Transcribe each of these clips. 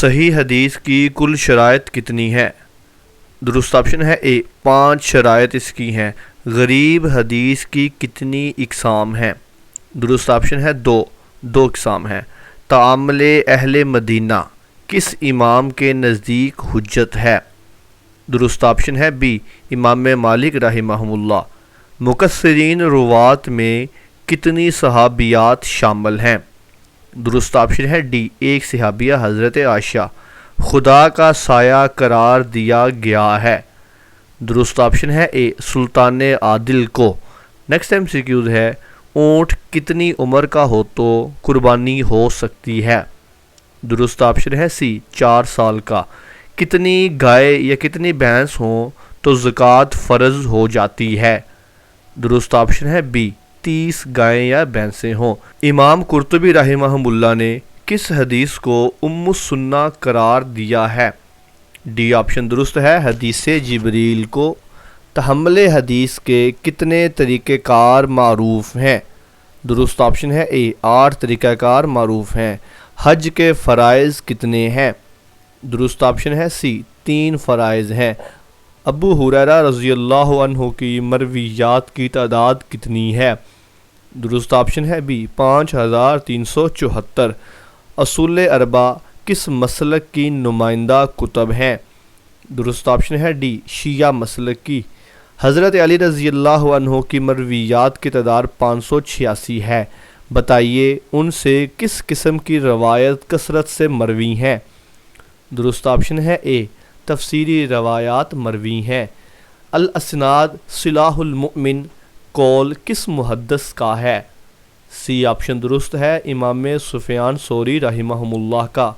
صحیح حدیث کی کل شرائط کتنی ہیں؟ درست آپشن ہے اے 5 شرائط اس کی ہیں۔ غریب حدیث کی کتنی اقسام ہیں؟ درست آپشن ہے 2 اقسام ہیں۔ تعامل اہل مدینہ کس امام کے نزدیک حجت ہے؟ درست آپشن ہے بی امام مالک رحمہ اللہ۔ مکثرین روات میں کتنی صحابیات شامل ہیں؟ درست آپشن ہے ڈی 1 صحابیہ حضرت عائشہ خدا کا سایہ قرار دیا گیا ہے۔ درست آپشن ہے اے سلطان عادل کو۔ نیکسٹ MCQ ہے اونٹ کتنی عمر کا ہو تو قربانی ہو سکتی ہے؟ درست آپشن ہے سی 4 سال کا۔ کتنی گائے یا کتنی بھینس ہوں تو زکوٰۃ فرض ہو جاتی ہے؟ درست آپشن ہے بی 30 گائیں یا بھینسیں ہوں۔ امام قرطبی رحمہ اللہ نے کس حدیث کو ام السنہ قرار دیا ہے؟ ڈی آپشن درست ہے حدیث جبریل کو۔ تحمل حدیث کے کتنے طریقہ کار معروف ہیں؟ درست آپشن ہے اے 8 طریقہ کار معروف ہیں۔ حج کے فرائض کتنے ہیں؟ درست آپشن ہے سی 3 فرائض ہیں۔ ابو ہریرہ رضی اللہ عنہ کی مرویات کی تعداد کتنی ہے؟ درست آپشن ہے بی 5374۔ اصول اربع کس مسلک کی نمائندہ کتب ہیں؟ درست آپشن ہے ڈی شیعہ مسلک کی۔ حضرت علی رضی اللہ عنہ کی مرویات کی تعداد 586 ہے، بتائیے ان سے کس قسم کی روایت کثرت سے مروی ہیں؟ درست آپشن ہے اے تفسیری روایات مروی ہیں۔ الاسناد سلاح المؤمن قول کس محدث کا ہے؟ سی آپشن درست ہے امام سفیان ثوری رحمہ اللہ کا۔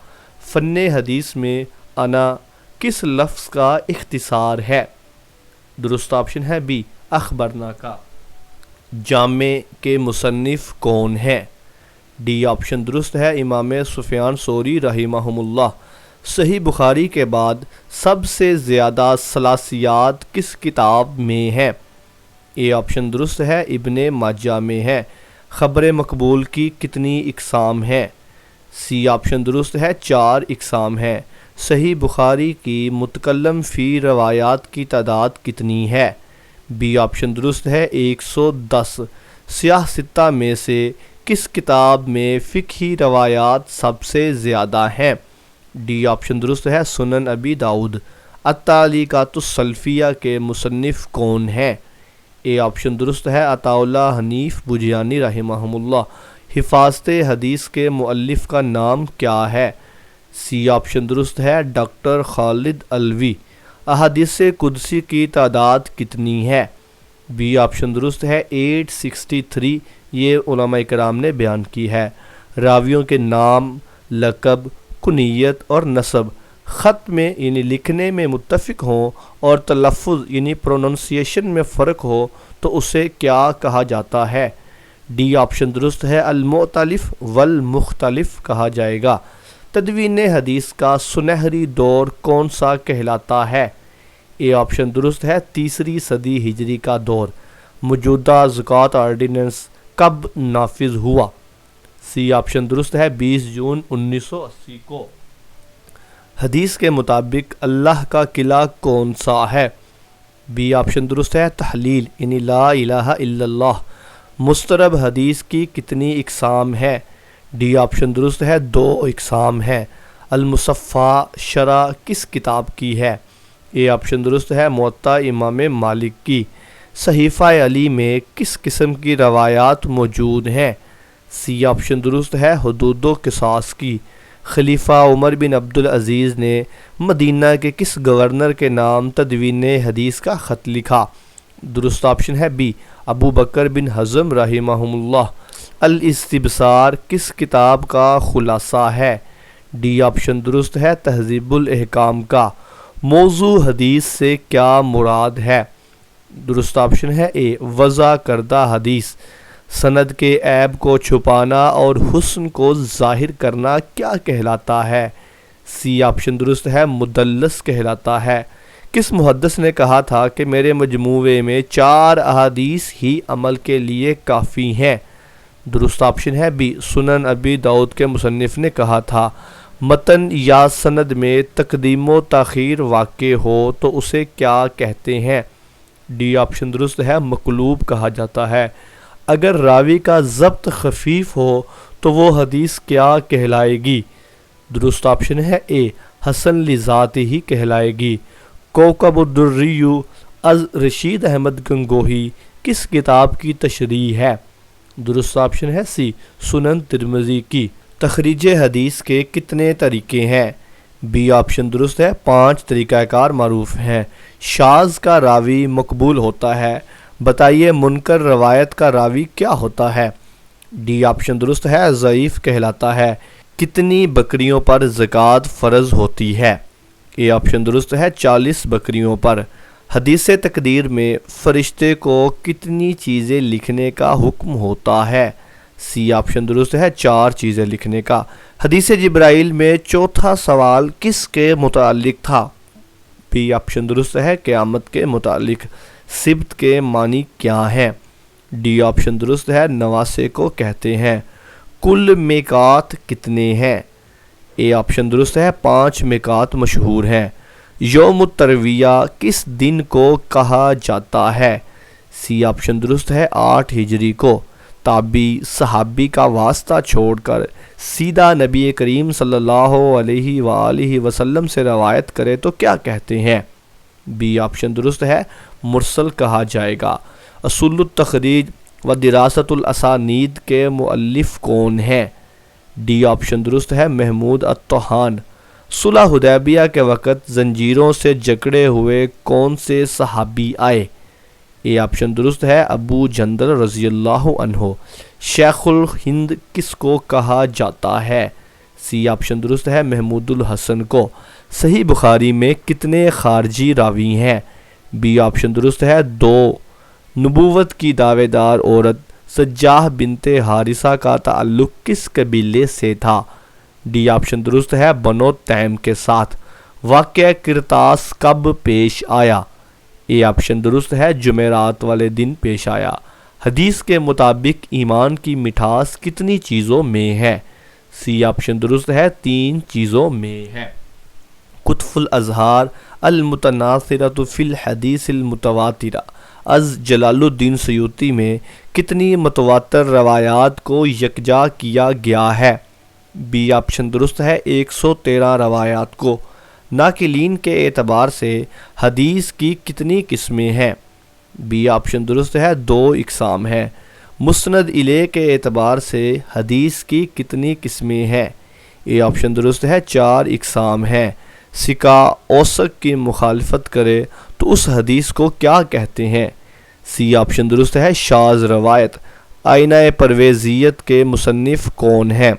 فن حدیث میں انا کس لفظ کا اختصار ہے؟ درست آپشن ہے بی اخبرنا کا۔ جامع کے مصنف کون ہیں؟ ڈی آپشن درست ہے امام سفیان ثوری رحمہ اللہ۔ صحیح بخاری کے بعد سب سے زیادہ ثلاثیات کس کتاب میں ہیں؟ اے آپشن درست ہے ابن ماجہ میں ہے۔ خبر مقبول کی کتنی اقسام ہیں؟ سی آپشن درست ہے 4 اقسام ہیں۔ صحیح بخاری کی متکلم فی روایات کی تعداد کتنی ہے؟ بی آپشن درست ہے 110۔ سیاہ ستہ میں سے کس کتاب میں فقہی روایات سب سے زیادہ ہیں؟ ڈی آپشن درست ہے سنن ابی داؤد۔ التعلیقات السلفیہ کے مصنف کون ہیں؟ اے آپشن درست ہے عطاء اللہ حنیف بجیانی رحمہ اللہ۔ حفاظت حدیث کے مؤلف کا نام کیا ہے؟ سی آپشن درست ہے ڈاکٹر خالد علوی۔ احادیث قدسی کی تعداد کتنی ہے؟ بی آپشن درست ہے 863، یہ علماء کرام نے بیان کی ہے۔ راویوں کے نام، لقب، کنیت اور نسب خط میں یعنی لکھنے میں متفق ہوں اور تلفظ یعنی پروننسیشن میں فرق ہو تو اسے کیا کہا جاتا ہے؟ ڈی آپشن درست ہے المختلف والمختلف کہا جائے گا۔ تدوین حدیث کا سنہری دور کون سا کہلاتا ہے؟ اے آپشن درست ہے 3 صدی ہجری کا دور۔ موجودہ زکوٰۃ آرڈیننس کب نافذ ہوا؟ سی آپشن درست ہے 20 جون 1980 کو۔ حدیث کے مطابق اللہ کا قلعہ کون سا ہے؟ بی آپشن درست ہے تحلیل یعنی لا الہ الا اللہ۔ مسترب حدیث کی کتنی اقسام ہے؟ ڈی آپشن درست ہے 2 اقسام ہیں۔ المصفہ شرح کس کتاب کی ہے؟ اے آپشن درست ہے موطا امام مالک کی۔ صحیفہ علی میں کس قسم کی روایات موجود ہیں؟ سی آپشن درست ہے حدود و قصاص کی۔ خلیفہ عمر بن عبدالعزیز نے مدینہ کے کس گورنر کے نام تدوین حدیث کا خط لکھا؟ درست آپشن ہے بی ابو بکر بن حزم رحمہ اللہ۔ الاستبصار کس کتاب کا خلاصہ ہے؟ ڈی آپشن درست ہے تہذیب الاحکام کا۔ موضوع حدیث سے کیا مراد ہے؟ درست آپشن ہے اے وضع کردہ حدیث۔ سند کے عیب کو چھپانا اور حسن کو ظاہر کرنا کیا کہلاتا ہے؟ سی آپشن درست ہے مدلس کہلاتا ہے۔ کس محدث نے کہا تھا کہ میرے مجموعے میں 4 احادیث ہی عمل کے لیے کافی ہیں؟ درست آپشن ہے بی سنن ابی داؤد کے مصنف نے کہا تھا۔ متن یا سند میں تقدیم و تاخیر واقع ہو تو اسے کیا کہتے ہیں؟ ڈی آپشن درست ہے، مقلوب کہا جاتا ہے۔ اگر راوی کا ضبط خفیف ہو تو وہ حدیث کیا کہلائے گی؟ درست آپشن ہے اے، حسن لذات ہی کہلائے گی۔ کوکب الدری از رشید احمد گنگوہی کس کتاب کی تشریح ہے؟ درست آپشن ہے سی، سنن ترمذی کی۔ تخریج حدیث کے کتنے طریقے ہیں؟ بی آپشن درست ہے، 5 طریقہ کار معروف ہیں۔ شاذ کا راوی مقبول ہوتا ہے، بتائیے منکر روایت کا راوی کیا ہوتا ہے؟ ڈی آپشن درست ہے، ضعیف کہلاتا ہے۔ کتنی بکریوں پر زکوٰۃ فرض ہوتی ہے؟ اے آپشن درست ہے، 40 بکریوں پر۔ حدیث تقدیر میں فرشتے کو کتنی چیزیں لکھنے کا حکم ہوتا ہے؟ سی آپشن درست ہے، 4 چیزیں لکھنے کا۔ حدیث جبرائیل میں چوتھا سوال کس کے متعلق تھا؟ بی آپشن درست ہے، قیامت کے متعلق۔ سبت کے معنی کیا ہیں؟ ڈی آپشن درست ہے، نواسے کو کہتے ہیں۔ کل میقات کتنے ہیں؟ اے آپشن درست ہے، 5 میقات مشہور ہیں۔ یوم الترویہ کس دن کو کہا جاتا ہے؟ سی آپشن درست ہے، 8 ہجری کو۔ تابعی صحابی کا واسطہ چھوڑ کر سیدھا نبی کریم صلی اللہ علیہ وآلہ وسلم سے روایت کرے تو کیا کہتے ہیں؟ بی آپشن درست ہے، مرسل کہا جائے گا۔ اصول التخریج و دراست الاسانید کے مؤلف کون ہیں؟ ڈی آپشن درست ہے، محمود الطحان۔ صلح حدیبیہ کے وقت زنجیروں سے جکڑے ہوئے کون سے صحابی آئے؟ اے آپشن درست ہے، ابو جندل رضی اللہ عنہ۔ شیخ الہند کس کو کہا جاتا ہے؟ سی آپشن درست ہے، محمود الحسن کو۔ صحیح بخاری میں کتنے خارجی راوی ہیں؟ بی آپشن درست ہے، 2۔ نبوت کی دعوے دار عورت سجاح بنت حارثہ کا تعلق کس قبیلے سے تھا؟ ڈی آپشن درست ہے، بنو تیم کے ساتھ۔ واقعہ قرطاس کب پیش آیا؟ اے آپشن درست ہے، جمعرات والے دن پیش آیا۔ حدیث کے مطابق ایمان کی مٹھاس کتنی چیزوں میں ہے؟ سی آپشن درست ہے، 3 چیزوں میں ہے۔ قطف الاظہار المتناثرۃ فی الحدیث المتواترہ از جلال الدین سیوطی میں کتنی متواتر روایات کو یکجا کیا گیا ہے؟ بی آپشن درست ہے، 113 روایات کو۔ ناقلین کے اعتبار سے حدیث کی کتنی قسمیں ہیں؟ بی آپشن درست ہے، 2 اقسام ہیں۔ مسند الیہ کے اعتبار سے حدیث کی کتنی قسمیں ہیں؟ اے آپشن درست ہے، 4 اقسام ہیں۔ ثقہ اوثق کی مخالفت کرے تو اس حدیث کو کیا کہتے ہیں؟ سی آپشن درست ہے، شاذ روایت۔ آئینہ پرویزیت کے مصنف کون ہیں؟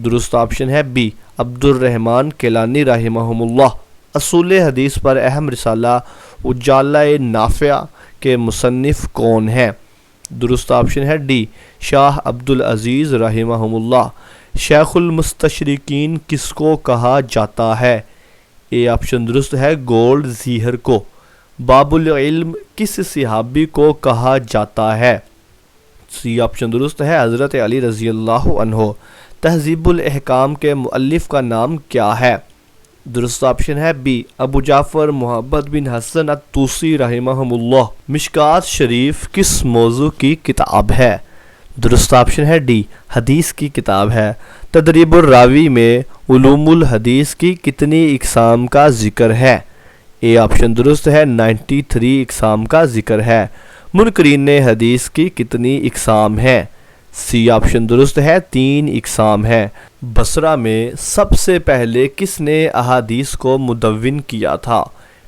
درست آپشن ہے بی، عبد الرحمن کیلانی رحمہم اللہ۔ اصول حدیث پر اہم رسالہ اجالہ نافع کے مصنف کون ہیں؟ درست آپشن ہے ڈی، شاہ عبد العزیز رحمہم اللہ۔ شیخ المستشرقین کس کو کہا جاتا ہے؟ اے آپشن درست ہے، گولڈ زیہر کو۔ باب العلم کس صحابی کو کہا جاتا ہے؟ سی آپشن درست ہے، حضرت علی رضی اللہ عنہ۔ تہذیب الاحکام کے مؤلف کا نام کیا ہے؟ درست آپشن ہے بی، ابو جعفر محمد بن حسن الطوسی رحمہم اللہ۔ مشکوٰۃ شریف کس موضوع کی کتاب ہے؟ درست آپشن ہے ڈی، حدیث کی کتاب ہے۔ تدریب الراوی میں علوم الحدیث کی کتنی اقسام کا ذکر ہے؟ اے آپشن درست ہے، 93 اقسام کا ذکر ہے۔ منکرین حدیث کی کتنی اقسام ہیں؟ سی آپشن درست ہے، 3 اقسام ہے۔ بصرہ میں سب سے پہلے کس نے احادیث کو مدون کیا تھا؟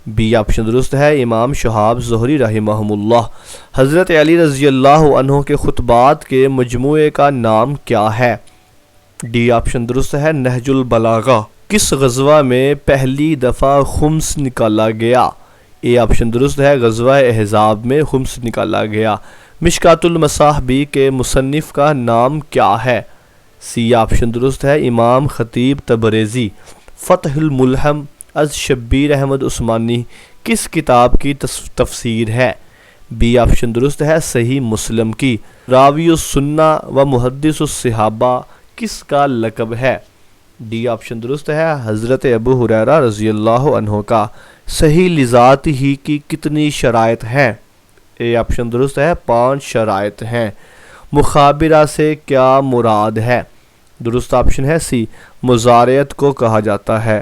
بی آپشن درست ہے، امام شہاب زہری رحمہم اللہ۔ حضرت علی رضی اللہ عنہ کے خطبات کے مجموعے کا نام کیا ہے؟ ڈی آپشن درست ہے، نہج البلاغہ۔ کس غزوہ میں پہلی دفعہ خمس نکالا گیا؟ اے آپشن درست ہے، غزوہ احزاب میں خمس نکالا گیا۔ مشکوٰۃ المصابیح کے مصنف کا نام کیا ہے؟ سی آپشن درست ہے، امام خطیب تبریزی۔ فتح الملہم از شبیر احمد عثمانی کس کتاب کی تفسیر ہے؟ بی آپشن درست ہے، صحیح مسلم کی۔ راوی السنہ و محدث الصحابہ کس کا لقب ہے؟ ڈی آپشن درست ہے حضرت ابو ہریرہ رضی اللہ عنہ کا صحیح لذات ہی کی کتنی شرائط ہیں؟ اے آپشن درست ہے 5 شرائط ہیں۔ مخابرہ سے کیا مراد ہے؟ درست آپشن ہے سی، مضارعت کو کہا جاتا ہے۔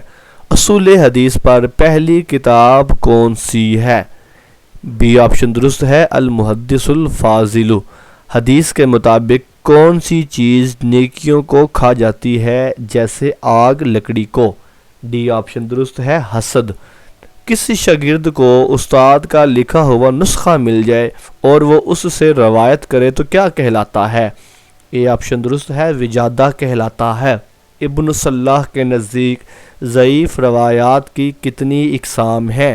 اصول حدیث پر پہلی کتاب کون سی ہے؟ بی آپشن درست ہے المحدث الفاضل۔ حدیث کے مطابق کون سی چیز نیکیوں کو کھا جاتی ہے جیسے آگ لکڑی کو؟ ڈی آپشن درست ہے حسد۔ کسی شاگرد کو استاد کا لکھا ہوا نسخہ مل جائے اور وہ اس سے روایت کرے تو کیا کہلاتا ہے؟ اے آپشن درست ہے وجادہ کہلاتا ہے۔ ابن صلاح کے نزدیک ضعیف روایات کی کتنی اقسام ہیں؟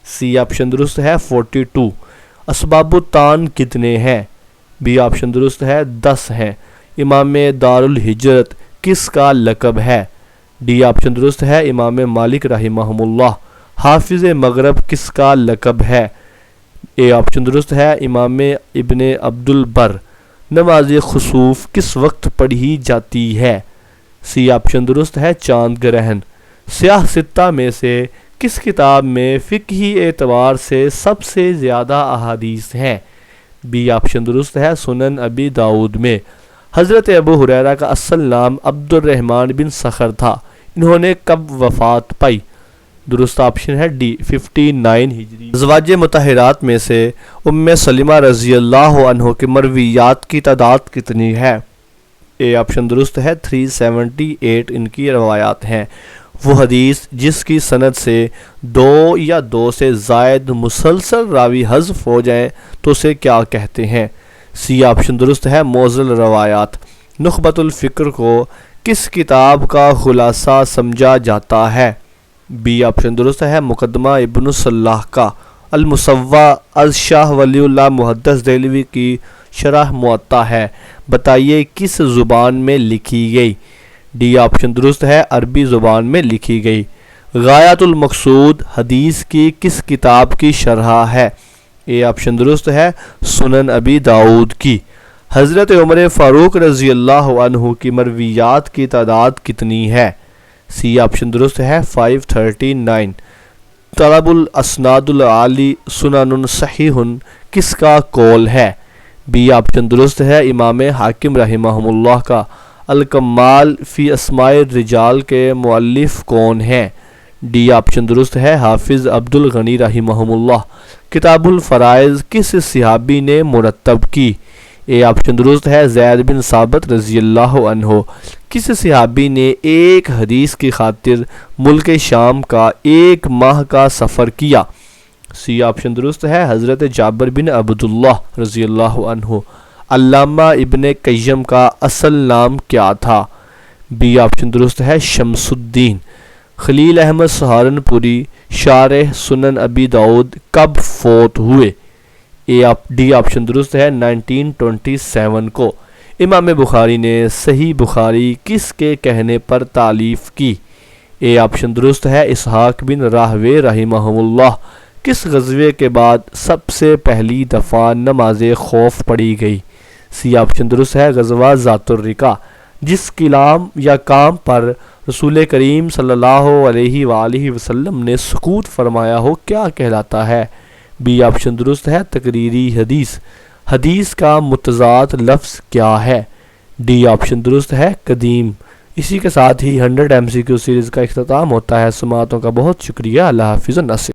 سی آپشن درست ہے 42۔ اسباب الطعن کتنے ہیں؟ بی آپشن درست ہے 10 ہیں۔ امام دار الہجرت کس کا لقب ہے؟ ڈی آپشن درست ہے امام مالک رحمہ اللہ۔ حافظ مغرب کس کا لقب ہے؟ اے آپشن درست ہے امام ابن عبد البر۔ نماز خسوف کس وقت پڑھی جاتی ہے؟ سی آپشن درست ہے چاند گرہن۔ سیاہ ستہ میں سے کس کتاب میں فقہی اعتبار سے سب سے زیادہ احادیث ہیں؟ بی آپشن درست ہے سنن ابی داؤد میں۔ حضرت ابو ہریرہ کا اصل نام عبد الرحمن بن صخر تھا، انہوں نے کب وفات پائی؟ درست آپشن ہے ڈی 59 ہجری۔ ازواج مطہرات میں سے ام سلمہ رضی اللہ عنہ کے مرویات کی تعداد کتنی ہے؟ اے آپشن درست ہے 378 ان کی روایات ہیں۔ وہ حدیث جس کی سند سے 2 یا 2 سے زائد مسلسل راوی حذف ہو جائیں تو اسے کیا کہتے ہیں؟ سی آپشن درست ہے معضل روایات۔ نخبۃ الفکر کو کس کتاب کا خلاصہ سمجھا جاتا ہے؟ بی آپشن درست ہے مقدمہ ابن صلاح کا۔ المصوّع از شاہ ولی اللہ محدث دہلوی کی شرح موطا ہے، بتائیے کس زبان میں لکھی گئی؟ ڈی آپشن درست ہے عربی زبان میں لکھی گئی۔ غایۃ المقصود حدیث کی کس کتاب کی شرح ہے؟ اے آپشن درست ہے سنن ابی داؤد کی۔ حضرت عمر فاروق رضی اللہ عنہ کی مرویات کی تعداد کتنی ہے؟ سی آپشن درست ہے 539۔ طلب الاسناد العالی سنن صحیح کس کا قول ہے؟ بی آپشن درست ہے امام حاکم رحمہ اللہ کا۔ الکمال فی اسماء الرجال کے مؤلف کون ہیں؟ ڈی آپشن درست ہے حافظ عبد الغنی رحمہ اللہ۔ کتاب الفرائض کس صحابی نے مرتب کی؟ اے آپشن درست ہے زید بن ثابت رضی اللہ عنہ۔ کس صحابی نے ایک حدیث کی خاطر ملک شام کا 1 ماہ کا سفر کیا؟ سی آپشن درست ہے حضرت جابر بن عبداللہ رضی اللہ عنہ۔ علامہ ابن قیم کا اصل نام کیا تھا؟ بی آپشن درست ہے شمس الدین۔ خلیل احمد سہارنپوری شارح سنن ابی داؤد کب فوت ہوئے؟ ڈی آپشن درست ہے 1927 کو۔ امام بخاری نے صحیح بخاری کس کے کہنے پر تالیف کی؟ اے آپشن درست ہے اسحاق بن راہوے رحمہ اللہ۔ کس غزوے کے بعد سب سے پہلی دفعہ نماز خوف پڑھی گئی؟ سی آپشن درست ہے غزوہ ذات الرقاع۔ جس کلام یا کام پر رسول کریم صلی اللہ علیہ وآلہ وسلم نے سکوت فرمایا ہو کیا کہلاتا ہے؟ بی آپشن درست ہے تقریری حدیث۔ حدیث کا متضاد لفظ کیا ہے؟ ڈی آپشن درست ہے قدیم۔ اسی کے ساتھ ہی 100 MCQ سیریز کا اختتام ہوتا ہے۔ سماعتوں کا بہت شکریہ۔ اللہ حافظ۔